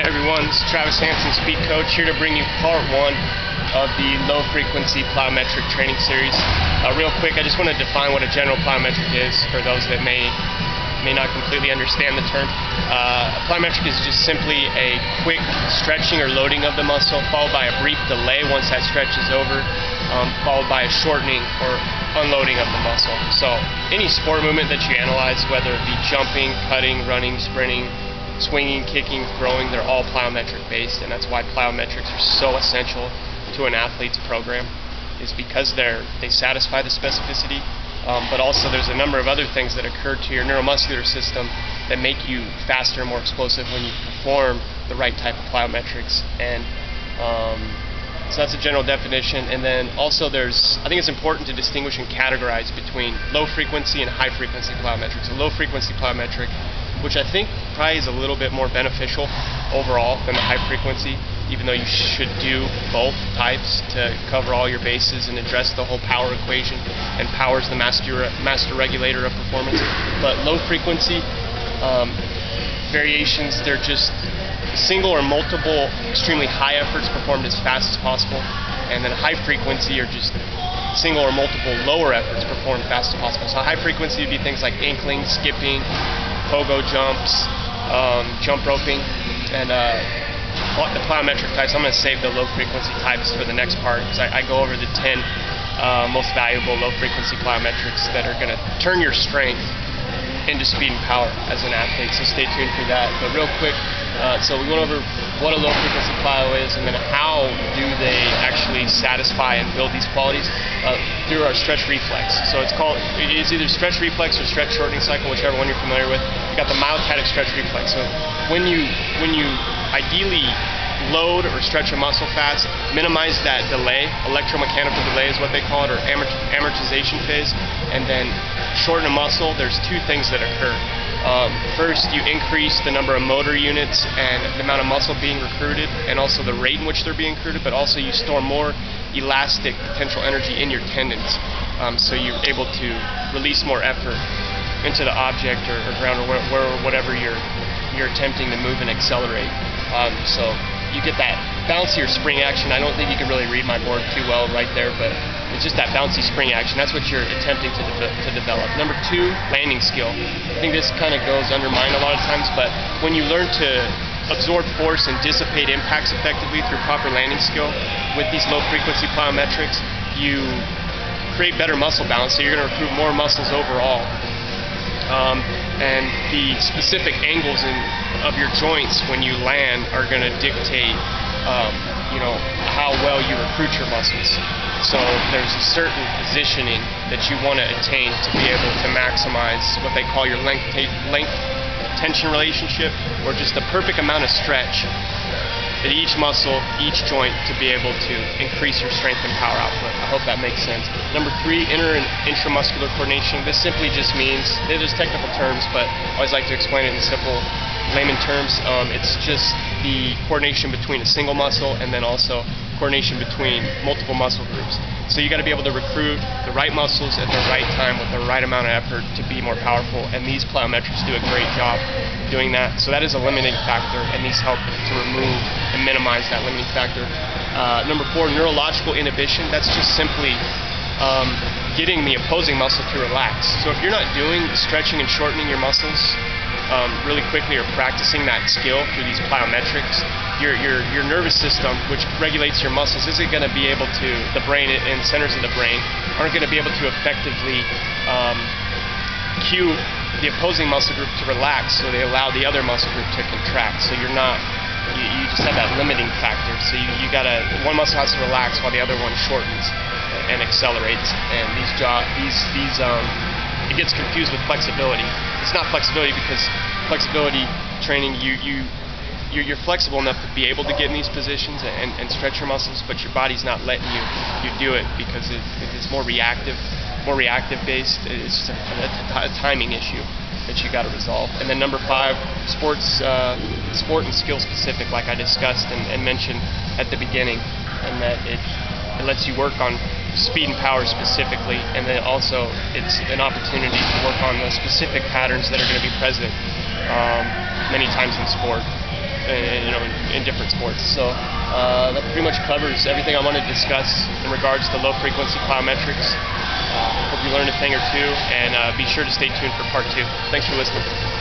Hey everyone, this is Travis Hansen, Speed Coach, here to bring you part one of the low frequency plyometric training series. Real quick, I just want to define what a general plyometric is for those that may not completely understand the term. A plyometric is just simply a quick stretching or loading of the muscle, followed by a brief delay once that stretch is over, followed by a shortening or unloading of the muscle. So any sport movement that you analyze, whether it be jumping, cutting, running, sprinting, swinging, kicking, throwing, they're all plyometric based, and that's why plyometrics are so essential to an athlete's program, is because they satisfy the specificity, but also there's a number of other things that occur to your neuromuscular system that make you faster and more explosive when you perform the right type of plyometrics. And so that's a general definition. And then also I think it's important to distinguish and categorize between low frequency and high frequency plyometrics. A low frequency plyometric, which I think probably is a little bit more beneficial overall than the high frequency, even though you should do both types to cover all your bases and address the whole power equation, and power is the master regulator of performance. But low frequency variations, they're just single or multiple extremely high efforts performed as fast as possible, and then high frequency are just single or multiple lower efforts performed fast as possible. So high frequency would be things like ankling, skipping, pogo jumps, jump roping, and the plyometric types. I'm going to save the low frequency types for the next part, because I go over the 10 most valuable low frequency plyometrics that are going to turn your strength into speed and power as an athlete, so stay tuned for that. But real quick, so we went over what a low frequency plyo is, and then how do they actually satisfy and build these qualities through our stretch reflex. So it's either stretch reflex or stretch shortening cycle, whichever one you're familiar with. You got the myotatic stretch reflex. So when you ideally load or stretch a muscle fast, minimize that delay. Electromechanical delay is what they call it, or amortization phase. And then shorten a muscle, there's two things that occur. First, you increase the number of motor units and the amount of muscle being recruited, and also the rate in which they're being recruited, but also you store more elastic potential energy in your tendons, so you're able to release more effort into the object or ground or whatever you're attempting to move and accelerate. So you get that bouncier spring action. I don't think you can really read my board too well right there, but it's just that bouncy spring action. That's what you're attempting to develop. Number two, landing skill. I think this kind of goes undermined a lot of times, but when you learn to absorb force and dissipate impacts effectively through proper landing skill with these low frequency plyometrics, you create better muscle balance, so you're going to recruit more muscles overall. And the specific angles of your joints when you land are going to dictate how well you recruit your muscles. So there's a certain positioning that you want to attain to be able to maximize what they call your length tension relationship, or just the perfect amount of stretch at each muscle, each joint, to be able to increase your strength and power output. I hope that makes sense. Number three, inter and intramuscular coordination. This simply just means, there's technical terms, but I always like to explain it in simple layman terms. It's just the coordination between a single muscle, and then also coordination between multiple muscle groups. So you got to be able to recruit the right muscles at the right time with the right amount of effort to be more powerful, and these plyometrics do a great job doing that. So that is a limiting factor, and these help to remove and minimize that limiting factor. Number four, neurological inhibition. That's just simply getting the opposing muscle to relax. So if you're not doing stretching and shortening your muscles really quickly, or practicing that skill through these plyometrics, your nervous system, which regulates your muscles, isn't going to be able to, the brain and centers of the brain aren't going to be able to effectively cue the opposing muscle group to relax, so they allow the other muscle group to contract. So you just have that limiting factor. So one muscle has to relax while the other one shortens and accelerates. And it gets confused with flexibility. It's not flexibility, because flexibility training, you're flexible enough to be able to get in these positions and stretch your muscles, but your body's not letting you do it, because it's more reactive based. It's just a timing issue that you got to resolve. And then number five, sport and skill specific, like I discussed and mentioned at the beginning, and that it lets you work on speed and power specifically, and then also it's an opportunity to work on the specific patterns that are going to be present many times in sport. in different sports. So that pretty much covers everything I wanted to discuss in regards to low frequency plyometrics. Hope you learned a thing or two, and be sure to stay tuned for part 2. Thanks for listening.